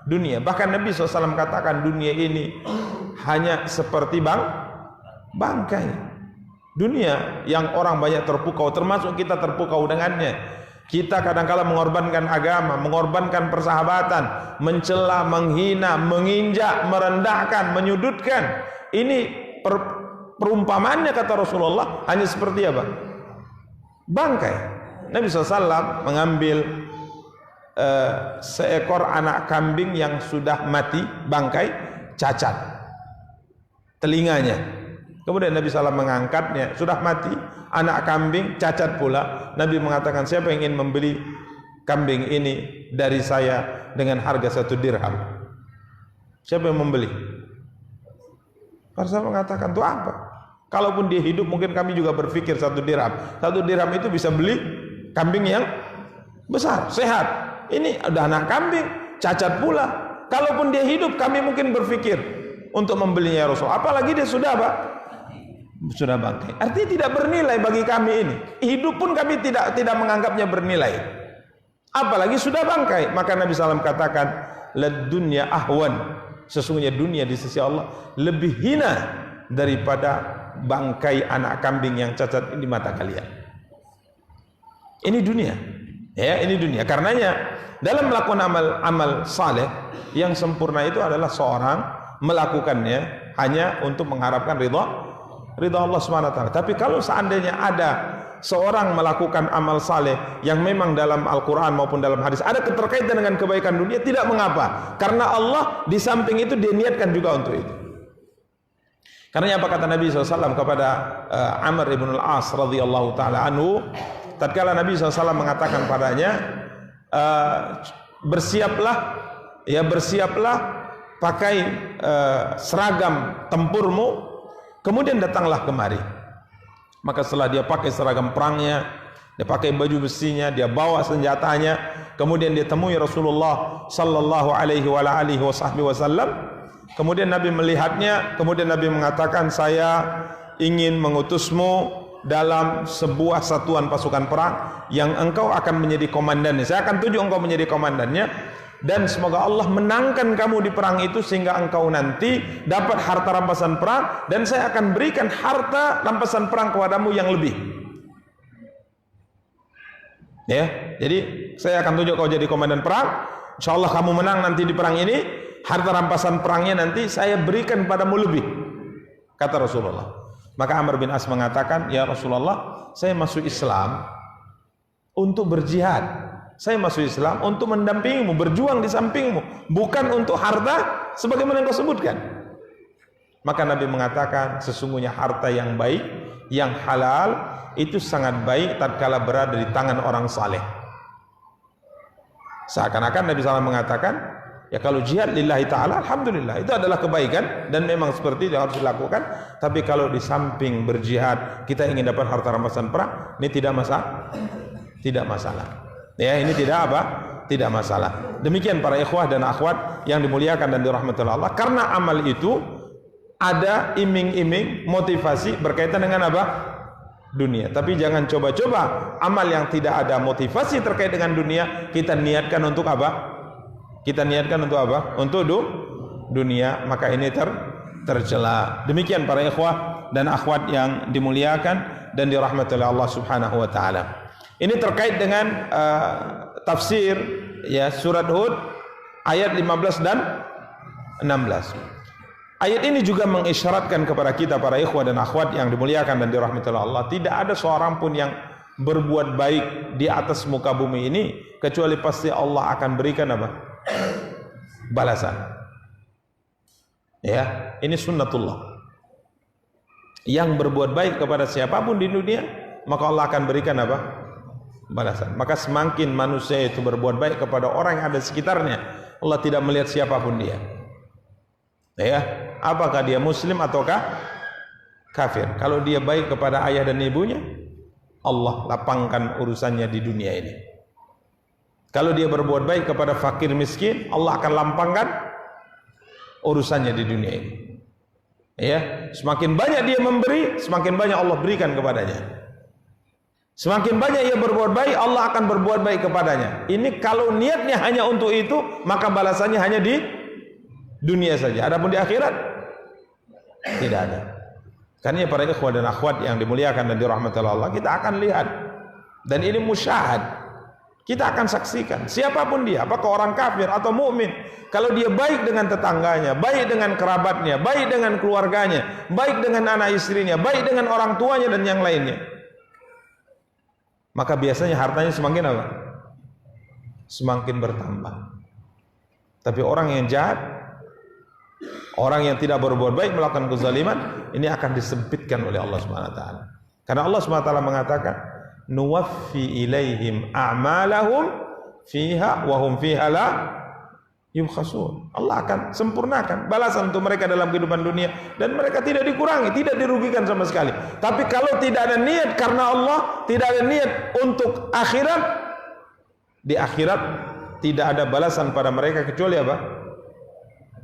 [SPEAKER 1] Dunia. Bahkan Nabi SAW katakan dunia ini hanya seperti bangkai. Dunia yang orang banyak terpukau, termasuk kita terpukau dengannya. Kita kadang-kala mengorbankan agama, mengorbankan persahabatan, mencela, menghina, menginjak, merendahkan, menyudutkan. Ini perumpamannya kata Rasulullah hanya seperti apa? Bangkai. Nabi SAW mengambil seekor anak kambing yang sudah mati, bangkai, cacat telinganya. Kemudian Nabi SAW mengangkatnya, sudah mati, anak kambing, cacat pula. Nabi mengatakan, siapa yang ingin membeli kambing ini dari saya dengan harga 1 dirham? Siapa yang membeli? Para sahabat mengatakan, itu apa? Kalaupun dia hidup, mungkin kami juga berpikir 1 dirham. 1 dirham itu bisa beli kambing yang besar, sehat. Ini ada anak kambing, cacat pula. Kalaupun dia hidup, kami mungkin berpikir untuk membelinya ya Rasul. Apalagi dia sudah apa? Sudah bangkai. Artinya tidak bernilai bagi kami ini. Hidup pun kami tidak menganggapnya bernilai. Apalagi sudah bangkai. Maka Nabi SAW katakan, lad dunya ahwan. Sesungguhnya dunia di sisi Allah lebih hina daripada bangkai anak kambing yang cacat di mata kalian. Ini dunia. Ya, ini dunia. Karenanya dalam melakukan amal saleh yang sempurna itu adalah seorang melakukannya hanya untuk mengharapkan ridha Allah Subhanahu wa taala. Tapi kalau seandainya ada seorang melakukan amal saleh yang memang dalam Al-Qur'an maupun dalam hadis ada keterkaitan dengan kebaikan dunia, tidak mengapa. Karena Allah di samping itu dia niatkan juga untuk itu. Karena apa kata Nabi SAW kepada Amr ibn al-As radhiyallahu taala anhu, tatkala Nabi SAW mengatakan padanya, bersiaplah pakai seragam tempurmu. Kemudian datanglah kemari. Maka setelah dia pakai seragam perangnya, dia pakai baju besinya, dia bawa senjatanya, kemudian dia temui Rasulullah sallallahu alaihi wasallam. Kemudian Nabi melihatnya, kemudian Nabi mengatakan, saya ingin mengutusmu dalam sebuah satuan pasukan perang yang engkau akan menjadi komandannya. Saya akan tunjuk engkau menjadi komandannya. Dan semoga Allah menangkan kamu di perang itu sehingga engkau nanti dapat harta rampasan perang, dan saya akan berikan harta rampasan perang kepadamu yang lebih. Ya, jadi saya akan tunjuk kau jadi komandan perang. Insyaallah kamu menang nanti di perang ini, harta rampasan perangnya nanti saya berikan padamu lebih, kata Rasulullah. Maka Amr bin As mengatakan, ya Rasulullah, saya masuk Islam untuk berjihad. Saya masuk Islam untuk mendampingimu, berjuang di sampingmu, bukan untuk harta sebagaimana yang kau sebutkan. Maka Nabi mengatakan, sesungguhnya harta yang baik, yang halal, itu sangat baik tatkala berada di tangan orang saleh. Seakan-akan Nabi SAW mengatakan, ya kalau jihad lillahi ta'ala, alhamdulillah, itu adalah kebaikan dan memang seperti itu harus dilakukan. Tapi kalau di samping berjihad kita ingin dapat harta rampasan perang, ini tidak masalah. Ya, ini tidak apa? Tidak masalah. Demikian para ikhwah dan akhwat yang dimuliakan dan dirahmati Allah. Karena amal itu ada iming-iming motivasi berkaitan dengan apa? Dunia. Tapi jangan coba-coba amal yang tidak ada motivasi terkait dengan dunia kita niatkan untuk apa? Kita niatkan untuk apa? Untuk dunia, maka ini tercela. Demikian para ikhwah dan akhwat yang dimuliakan dan dirahmati oleh Allah Subhanahu wa taala. Ini terkait dengan tafsir ya surat Hud ayat 15 dan 16. Ayat ini juga mengisyaratkan kepada kita para ikhwah dan akhwat yang dimuliakan dan dirahmati oleh Allah, tidak ada seorang pun yang berbuat baik di atas muka bumi ini kecuali pasti Allah akan berikan apa? Balasan. Ya, ini sunnatullah. Yang berbuat baik kepada siapapun di dunia, maka Allah akan berikan apa? Balasan. Maka semakin manusia itu berbuat baik kepada orang yang ada di sekitarnya, Allah tidak melihat siapapun dia. Ya, apakah dia muslim ataukah kafir? Kalau dia baik kepada ayah dan ibunya, Allah lapangkan urusannya di dunia ini. Kalau dia berbuat baik kepada fakir miskin, Allah akan lapangkan urusannya di dunia ini. Ya, semakin banyak dia memberi, semakin banyak Allah berikan kepadanya. Semakin banyak ia berbuat baik, Allah akan berbuat baik kepadanya. Ini kalau niatnya hanya untuk itu, maka balasannya hanya di dunia saja. Adapun di akhirat tidak ada. Karena para ikhwah dan akhwat yang dimuliakan dan dirahmati Allah, kita akan lihat. Dan ini musyahad. Kita akan saksikan siapapun dia, apakah orang kafir atau mukmin, kalau dia baik dengan tetangganya, baik dengan kerabatnya, baik dengan keluarganya, baik dengan anak istrinya, baik dengan orang tuanya dan yang lainnya, maka biasanya hartanya semakin apa? Semakin bertambah. Tapi orang yang jahat, orang yang tidak berbuat baik, melakukan kezaliman, ini akan disempitkan oleh Allah Subhanahu wa taala. Karena Allah Subhanahu wa taala mengatakan, "Nuwaffi ilaihim a'malahum fiha wa hum fiha la yubkhasun." Allah akan sempurnakan balasan untuk mereka dalam kehidupan dunia dan mereka tidak dikurangi, tidak dirugikan sama sekali. Tapi kalau tidak ada niat karena Allah, tidak ada niat untuk akhirat, di akhirat tidak ada balasan pada mereka kecuali apa?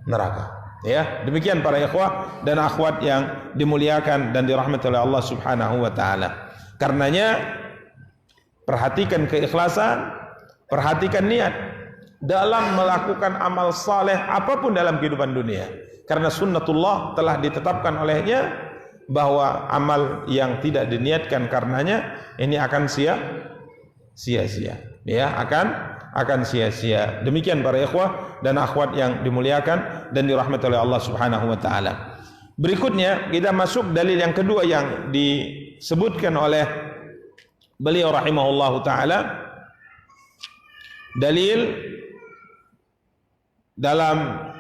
[SPEAKER 1] Neraka. Ya, demikian para ikhwah dan akhwat yang dimuliakan dan dirahmati oleh Allah Subhanahu wa taala. Karenanya perhatikan keikhlasan, perhatikan niat dalam melakukan amal saleh apapun dalam kehidupan dunia. Karena sunnatullah telah ditetapkan olehnya bahwa amal yang tidak diniatkan karenanya ini akan sia-sia. Ya, akan sia-sia. Demikian para ikhwah dan akhwat yang dimuliakan dan dirahmati oleh Allah Subhanahu wa taala. Berikutnya kita masuk dalil yang kedua yang disebutkan oleh beliau rahimahullahu taala. Dalil dalam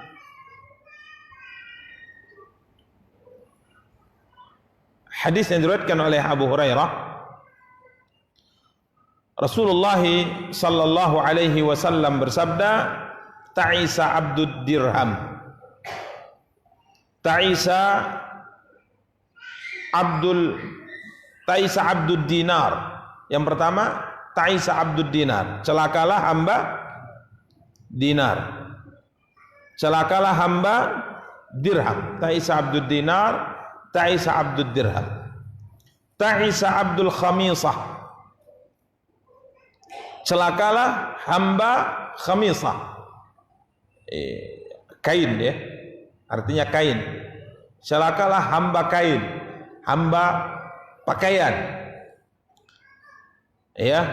[SPEAKER 1] hadis yang diriwayatkan oleh Abu Hurairah, Rasulullah sallallahu alaihi wasallam bersabda, "Ta'isa abdud dirham." Ta'isa abdud dinar. Yang pertama, ta'isa abdud dinar. Celakalah hamba dinar. Celakalah hamba dirham. Ta'isa abdud dinar, ta'isa abdud dirham. Ta'isa abdul khamisah. Celakalah hamba khamisah. Kain ya. Artinya kain. Celakalah hamba kain, hamba pakaian. Ya.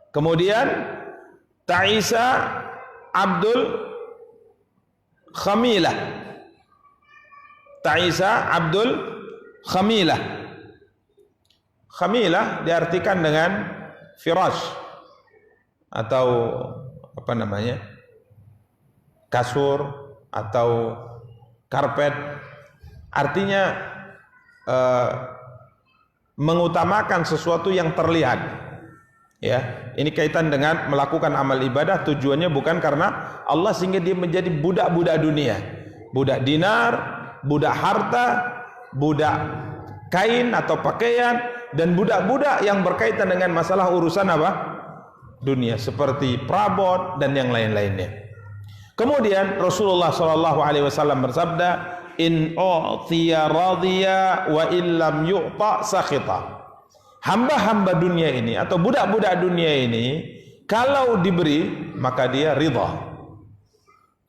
[SPEAKER 1] Kemudian ta'isa abdul khamilah. Ta'isa abdul khamilah. Khamilah diartikan dengan firash atau apa namanya, kasur atau karpet. Artinya mengutamakan sesuatu yang terlihat. Ya, ini kaitan dengan melakukan amal ibadah, tujuannya bukan karena Allah sehingga dia menjadi budak-budak dunia, budak dinar, budak harta, budak kain atau pakaian, dan budak-budak yang berkaitan dengan masalah urusan apa? Dunia, seperti perabot dan yang lain-lainnya. Kemudian Rasulullah SAW bersabda, in u'tiya radhiya wa illam yu'ta sakhita. Hamba-hamba dunia ini atau budak-budak dunia ini, kalau diberi maka dia ridha,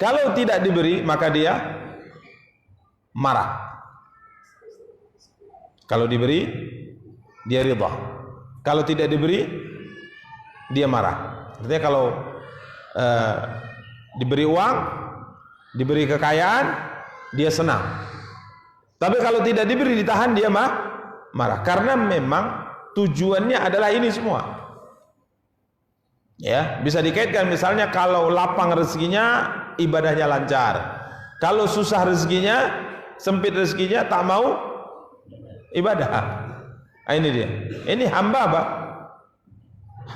[SPEAKER 1] kalau tidak diberi maka dia marah. Kalau diberi dia ridha, kalau tidak diberi dia marah. Artinya kalau diberi uang, diberi kekayaan, dia senang. Tapi kalau tidak diberi, ditahan, dia marah. Karena memang tujuannya adalah ini semua. Ya, bisa dikaitkan misalnya kalau lapang rezekinya, ibadahnya lancar. Kalau susah rezekinya, sempit rezekinya, tak mau ibadah. Nah, ini dia. Ini hamba apa?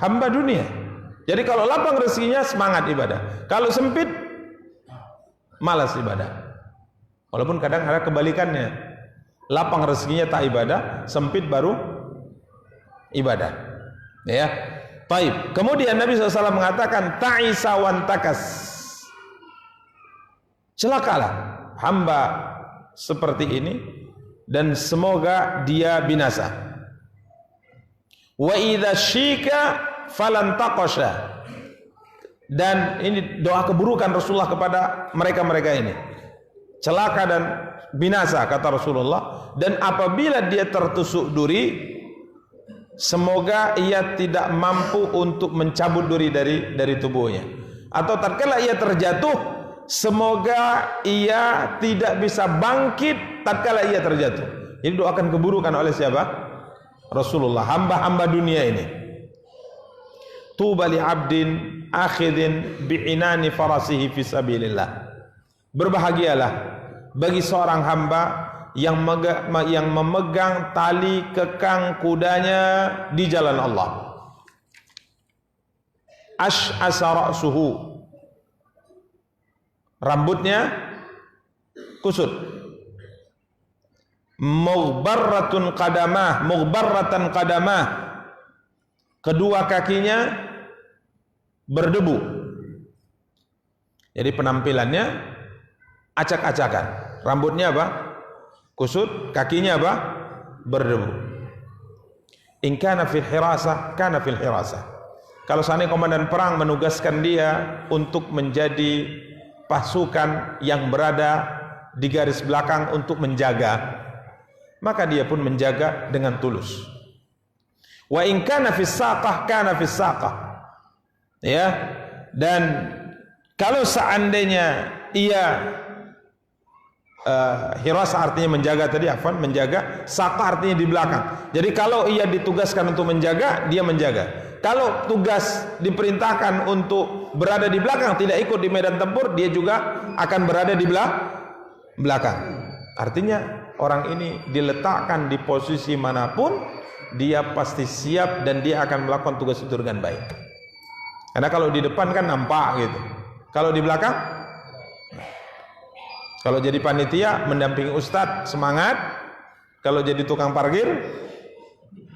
[SPEAKER 1] Hamba dunia. Jadi kalau lapang rezekinya, semangat ibadah. Kalau sempit, malas ibadah. Walaupun kadang ada kebalikannya, lapang rezekinya tak ibadah, sempit baru ibadah. Ya, taib. Kemudian Nabi SAW mengatakan, ta'isa wan takas. Celakalah hamba seperti ini dan semoga dia binasa. Wa idza syika falan taqasha. Dan ini doa keburukan Rasulullah kepada mereka-mereka ini. Celaka dan binasa, kata Rasulullah. Dan apabila dia tertusuk duri, semoga ia tidak mampu untuk mencabut duri dari tubuhnya. Atau tatkala ia terjatuh, semoga ia tidak bisa bangkit tatkala ia terjatuh. Ini doakan keburukan oleh siapa? Rasulullah. Hamba-hamba dunia ini. Tuba li abdin akhidin bi'inani farasihi fi sabilillah. Berbahagialah bagi seorang hamba yang memegang tali kekang kudanya di jalan Allah. Ash'asa ra'suhu, rambutnya kusut. Mughbarratan qadamah, kedua kakinya berdebu. Jadi penampilannya acak-acakan. Rambutnya apa? Kusut, kakinya apa? Berdebu. In kana fil hirasah, kana fil hirasah. Kalau seandainya komandan perang menugaskan dia untuk menjadi pasukan yang berada di garis belakang untuk menjaga, maka dia pun menjaga dengan tulus. Wa in kana fis saqah, kana fis saqah. Ya. Dan kalau seandainya ia hirasa artinya menjaga tadi, menjaga, saqah artinya di belakang. Jadi kalau ia ditugaskan untuk menjaga, dia menjaga. Kalau tugas diperintahkan untuk berada di belakang, tidak ikut di medan tempur, dia juga akan berada di belakang. Artinya orang ini diletakkan di posisi manapun, dia pasti siap dan dia akan melakukan tugas itu dengan baik. Karena kalau di depan kan nampak gitu. Kalau di belakang, kalau jadi panitia mendampingi ustadz semangat, kalau jadi tukang parkir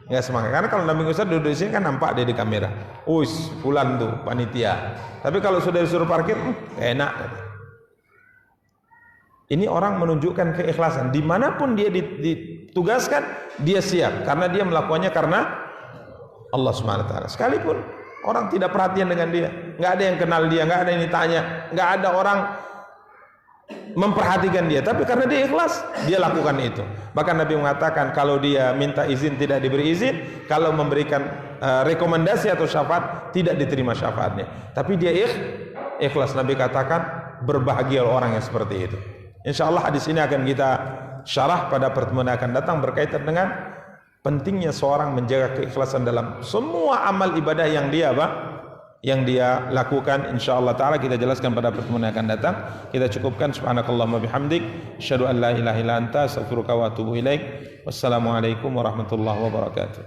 [SPEAKER 1] nggak semangat. Karena kalau mendampingi ustadz duduk di sini kan nampak dia di kamera. Uis, fulan tuh panitia. Tapi kalau sudah disuruh parkir, enak. Ini orang menunjukkan keikhlasan. Dimanapun dia ditugaskan, dia siap. Karena dia melakukannya karena Allah SWT. Sekalipun orang tidak perhatian dengan dia, nggak ada yang kenal dia, nggak ada yang ditanya, nggak ada orang memperhatikan dia, tapi karena dia ikhlas, dia lakukan itu. Bahkan Nabi mengatakan kalau dia minta izin tidak diberi izin, kalau memberikan rekomendasi atau syafaat tidak diterima syafaatnya. Tapi dia ikhlas. Nabi katakan berbahagia orang yang seperti itu. Insya Allah hadis ini akan kita
[SPEAKER 2] syarah pada pertemuan yang akan datang berkaitan dengan pentingnya seorang menjaga keikhlasan dalam semua amal ibadah yang dia lakukan. Insyaallah taala kita jelaskan pada pertemuan yang akan datang. Kita cukupkan. Subhanakallahumma bihamdik, asyhadu an la ilaha illa anta, astaghfiruka wa atubu ilaik. Wassalamualaikum warahmatullahi wabarakatuh.